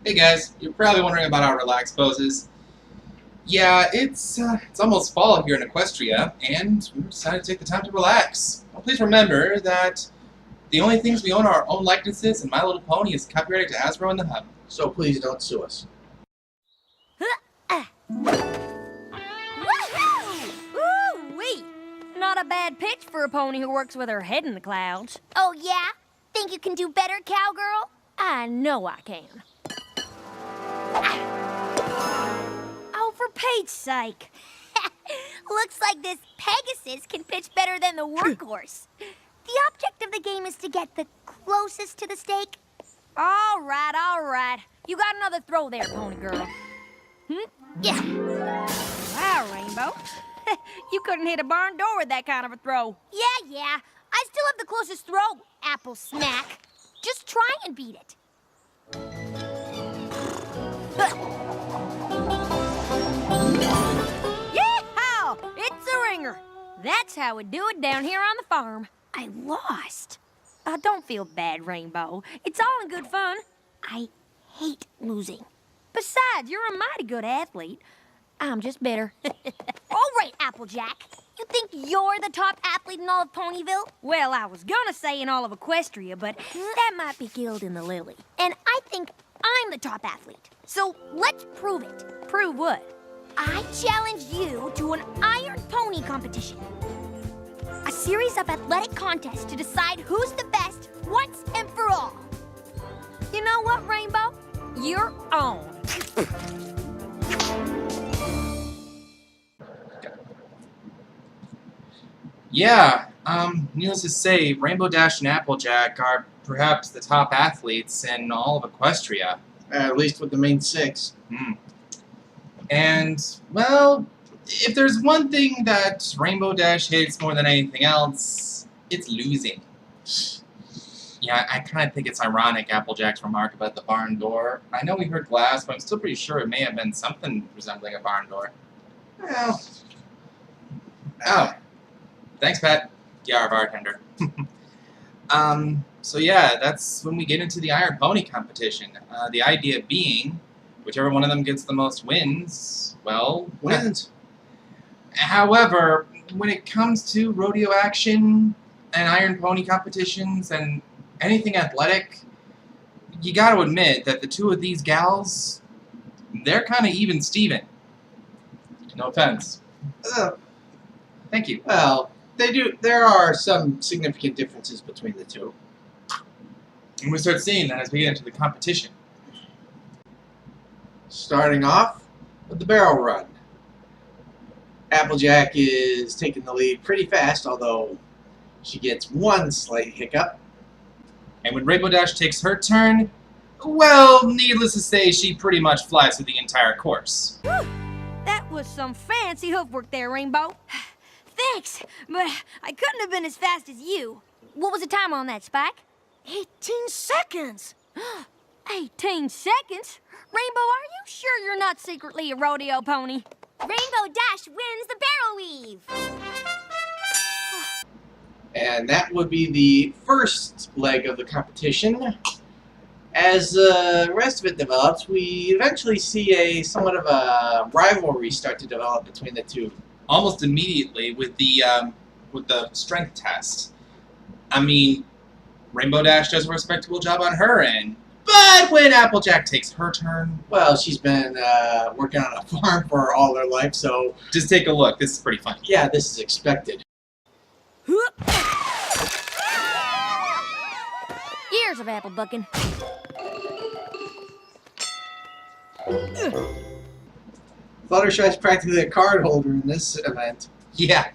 Hey guys, you're probably wondering about our relax poses. Yeah, it's almost fall here in Equestria, and we decided to take the time to relax. Well, please remember that the only things we own are our own likenesses, and My Little Pony is copyrighted to Hasbro and the Hub. So please don't sue us. Woohoo! Ooh-wee! Not a bad pitch for a pony who works with her head in the clouds. Oh, yeah? Think you can do better, cowgirl? I know I can. Oh, for Pete's sake. Looks like this Pegasus can pitch better than the workhorse. The object of the game is to get the closest to the stake. All right. You got another throw there, pony girl. Yeah. Wow, Rainbow. You couldn't hit a barn door with that kind of a throw. Yeah. I still have the closest throw, Apple Smack. Just try and beat it. Yeehaw! It's a ringer. That's how we do it down here on the farm. I lost. Don't feel bad, Rainbow. It's all in good fun. I hate losing. Besides, you're a mighty good athlete. I'm just bitter. All right, Applejack. You think you're the top athlete in all of Ponyville? Well, I was gonna say in all of Equestria, but that might be Guild in the Lily. And I think I'm the top athlete. So let's prove it. Prove what? I challenge you to an Iron Pony competition. A series of athletic contests to decide who's the best once and for all. You know what, Rainbow? You're on. Yeah, needless to say, Rainbow Dash and Applejack are perhaps the top athletes in all of Equestria. At least with the main six. And, well, if there's one thing that Rainbow Dash hates more than anything else, it's losing. Yeah, I kind of think it's ironic, Applejack's remark about the barn door. I know we heard glass, but I'm still pretty sure it may have been something resembling a barn door. Well, Oh, thanks, Pat. Yeah, our bartender. So yeah, that's when we get into the Iron Pony competition. The idea being, whichever one of them gets the most wins, well, wins. However, when it comes to rodeo action and Iron Pony competitions and anything athletic, you gotta admit that the two of these gals, they're kind of even Steven. No offense. Thank you. Well, they do. There are some significant differences between the two. And we start seeing that as we get into the competition. Starting off with the barrel run. Applejack is taking the lead pretty fast, although she gets one slight hiccup. And when Rainbow Dash takes her turn, well, needless to say, she pretty much flies through the entire course. Whew. That was some fancy hoofwork there, Rainbow. Thanks, but I couldn't have been as fast as you. What was the time on that, Spike? 18 seconds. 18 seconds? Rainbow, are you sure you're not secretly a rodeo pony? Rainbow Dash wins the barrel weave. And that would be the first leg of the competition. As the rest of it develops, we eventually see a somewhat of a rivalry start to develop between the two. Almost immediately with the strength test. I mean, Rainbow Dash does a respectable job on her end, but when Applejack takes her turn, Well, she's been working on a farm for all her life, so just take a look. This is pretty funny. yeah, this is expected. Years of apple bucking. Fluttershy's practically a card holder in this event. Yeah,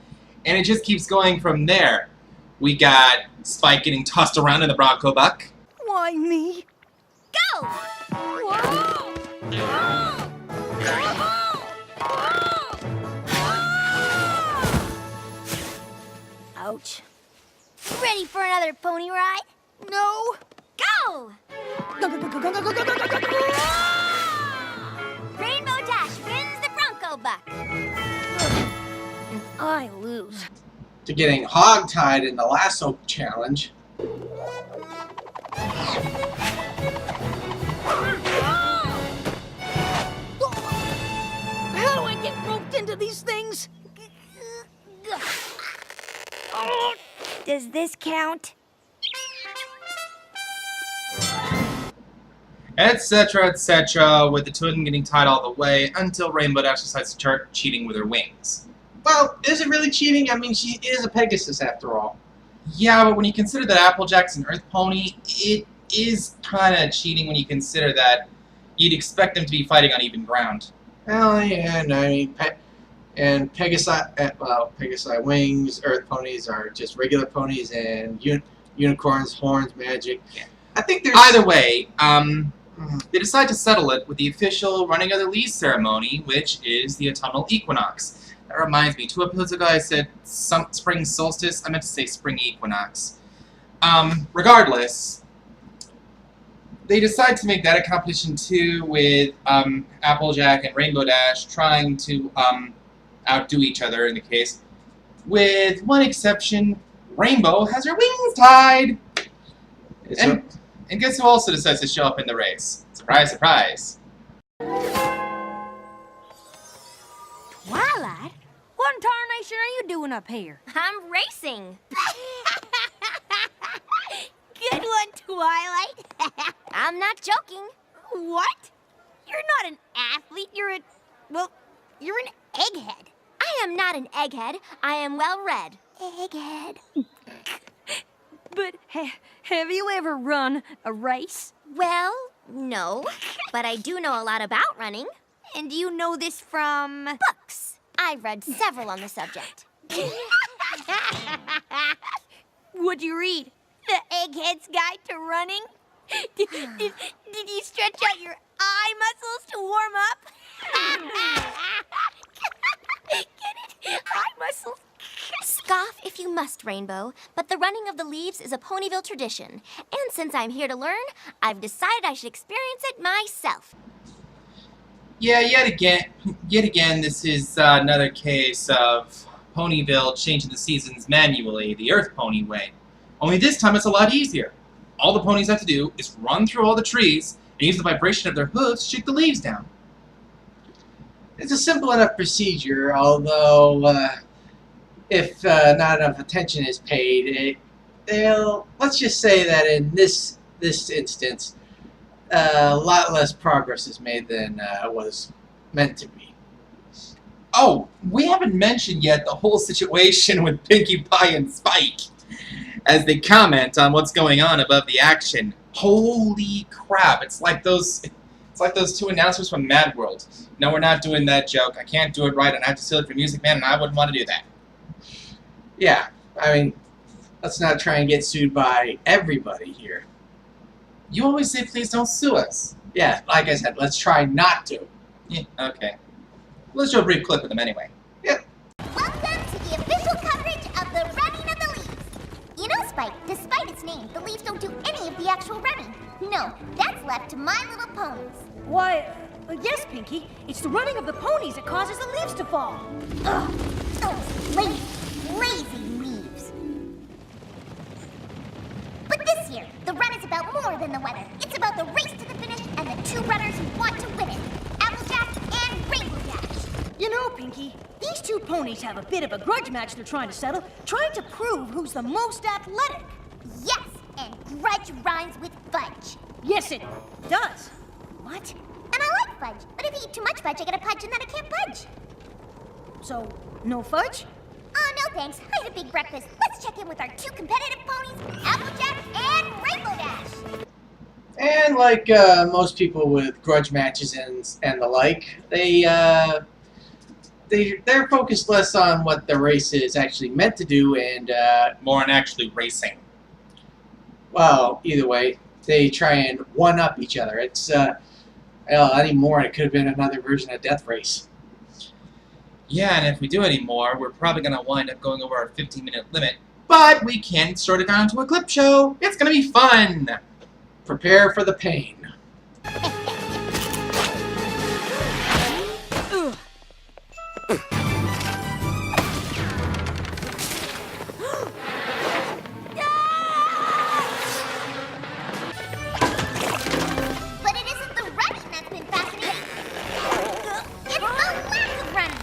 and it just keeps going from there. We got Spike getting tossed around in the Bronco Buck. Why me? Go! Ouch. Ready for another pony ride? No. Go! Rainbow Dash wins the Bronco Buck. And I lose. To getting hog-tied in the lasso challenge. Does this count? Etc., etc., with the two of them getting tied all the way until Rainbow Dash decides to start cheating with her wings. Well, is it really cheating? I mean, she is a Pegasus after all. Yeah, but when you consider that Applejack's an Earth Pony, it is kind of cheating when you consider that you'd expect them to be fighting on even ground. Well, yeah, and I mean, Pegasi wings, Earth ponies are just regular ponies, and unicorns, horns, magic. Yeah. I think there's Either way, they decide to settle it with the official running of the leaves ceremony, which is the autumnal equinox. That reminds me, 2 episodes ago I said spring solstice. I meant to say spring equinox. Regardless, they decide to make that a competition too, with Applejack and Rainbow Dash trying to outdo each other in the case. With one exception, Rainbow has her wings tied! And guess who also decides to show up in the race? Surprise, surprise. Twilight? What in tarnation are you doing up here? I'm racing. Good one, Twilight. I'm not joking. What? You're not an athlete, you're an egghead. I am not an egghead. I am well read. Egghead. But have you ever run a race? Well, no. But I do know a lot about running. And you know this from... Books. I've read several on the subject. What'd you read? The Egghead's Guide to Running? Did you stretch out your eye muscles to warm up? Get it? Eye muscles. Scoff if you must, Rainbow, but the running of the leaves is a Ponyville tradition. And since I'm here to learn, I've decided I should experience it myself. Yeah, yet again, this is another case of Ponyville changing the seasons manually, the Earth Pony way. Only this time it's a lot easier. All the ponies have to do is run through all the trees and use the vibration of their hooves to shake the leaves down. It's a simple enough procedure, although if not enough attention is paid, let's just say that in this instance, a lot less progress is made than was meant to be. Oh, we haven't mentioned yet the whole situation with Pinkie Pie and Spike, as they comment on what's going on above the action. Holy crap! It's like those two announcers from Mad World. No, we're not doing that joke. I can't do it right, and I have to steal it from Music Man, and I wouldn't want to do that. Yeah, I mean, let's not try and get sued by everybody here. You always say, please don't sue us. Yeah, like I said, let's try not to. Yeah, okay. Let's show a brief clip of them anyway. Yep. Welcome to the official coverage of the running of the leaves. You know, Spike, despite its name, the leaves don't do any of the actual running. No, that's left to My Little Ponies. Why, yes, Pinkie. It's the running of the ponies that causes the leaves to fall. Ugh, those lazy leaves. But this year, the run is about more than the weather. It's about the race to the finish and the 2 runners who want to win it. Applejack and Rainbow Dash. You know, Pinkie, these 2 ponies have a bit of a grudge match they're trying to settle, trying to prove who's the most athletic. Yes, and grudge rhymes with fudge. Yes, it does. What? And I like fudge, but if you eat too much fudge, I get a pudge and then I can't fudge. So, no fudge? Oh, no thanks. I had a big breakfast. Let's check in with our 2 competitive ponies, Applejack and Rainbow Dash. And like most people with grudge matches and the like, they're focused less on what the race is actually meant to do, and More on actually racing. well, either way, they try and one up each other. It's anymore, it could have been another version of Death Race. Yeah, and if we do any more, we're probably going to wind up going over our 15-minute limit. But we can sort it down to a clip show. It's going to be fun. Prepare for the pain. But it isn't the running that's been fascinating. It's the lack of running.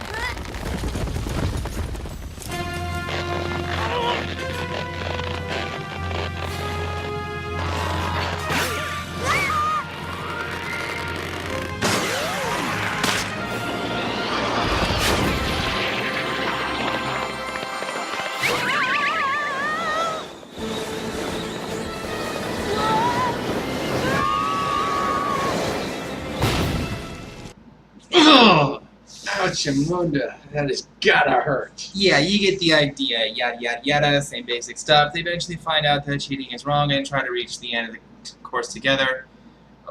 Archimunda, that has gotta hurt. Yeah, you get the idea. Yada yada yada, same basic stuff. They eventually find out that cheating is wrong and try to reach the end of the course together.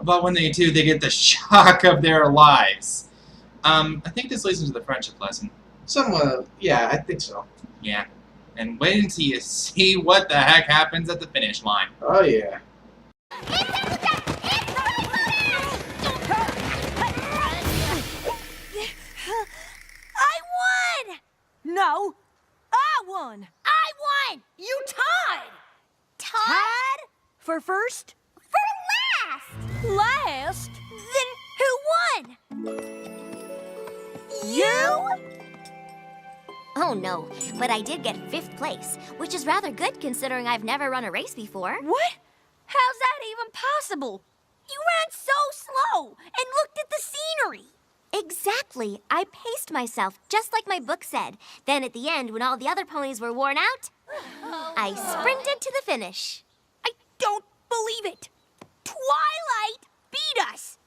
But when they do, they get the shock of their lives. I think this leads into the friendship lesson. Somewhat, yeah, I think so. Yeah. And wait until you see what the heck happens at the finish line. Oh, yeah. I won! No, I won! I won! You tied! Tied? For first? For last! Last? Then who won? You? Oh no, but I did get 5th place, which is rather good considering I've never run a race before. What? How's that even possible? You ran so slow and looked at the scenery. Exactly. I paced myself just like my book said. Then at the end, when all the other ponies were worn out, I sprinted to the finish. I don't believe it. Twilight beat us.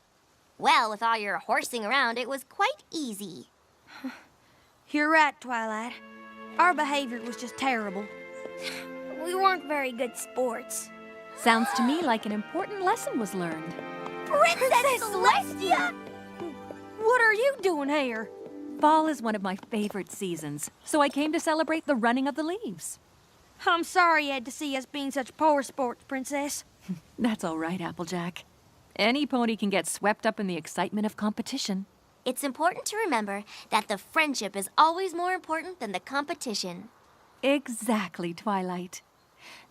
Well, with all your horsing around, it was quite easy. You're right, Twilight. Our behavior was just terrible. We weren't very good sports. Sounds to me like an important lesson was learned. Princess Celestia! What are you doing here? Fall is one of my favorite seasons, so I came to celebrate the running of the leaves. I'm sorry you had to see us being such poor sports, Princess. That's all right, Applejack. Any pony can get swept up in the excitement of competition. It's important to remember that the friendship is always more important than the competition. Exactly, Twilight.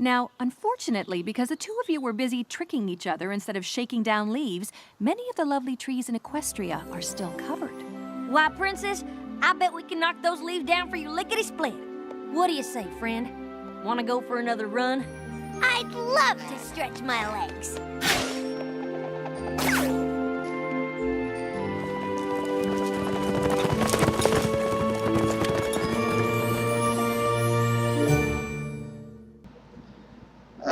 Now, unfortunately, because the two of you were busy tricking each other instead of shaking down leaves, many of the lovely trees in Equestria are still covered. Why, Princess, I bet we can knock those leaves down for you lickety-split. What do you say, friend? Want to go for another run? I'd love to stretch my legs.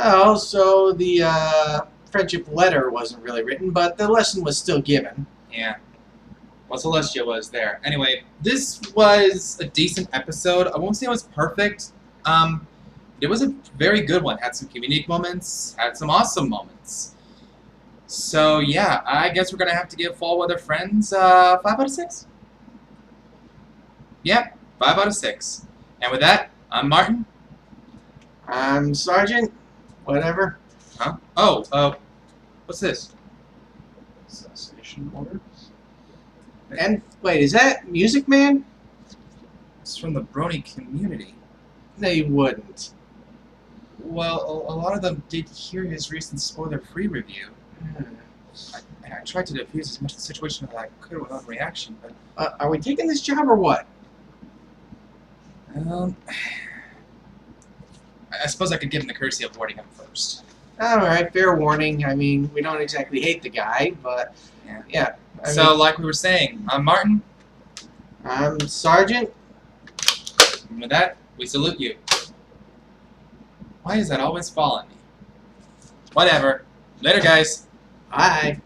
Oh, so the friendship letter wasn't really written, but the lesson was still given. Yeah. Well, Celestia was there. Anyway, this was a decent episode. I won't say it was perfect. It was a very good one. Had some comedic moments, had some awesome moments. So, yeah, I guess we're going to have to give Fall Weather Friends 5 out of 6. Yep, 5 out of 6. And with that, I'm Martin. I'm Sergeant. Whatever. Huh? Oh, what's this? Assassination order? And wait, is that Music Man? It's from the Brony community. No, you wouldn't. Well, a lot of them did hear his recent spoiler-free review. I tried to diffuse as much of the situation as I could without reaction, but... Are we taking this job or what? I suppose I could give him the courtesy of warning him first. Alright, fair warning. I mean, we don't exactly hate the guy, but... Yeah. I So, mean, like we were saying, I'm Martin, I'm Sergeant. and with that, we salute you. Why does that always fall on me? Whatever. Later, guys. Bye.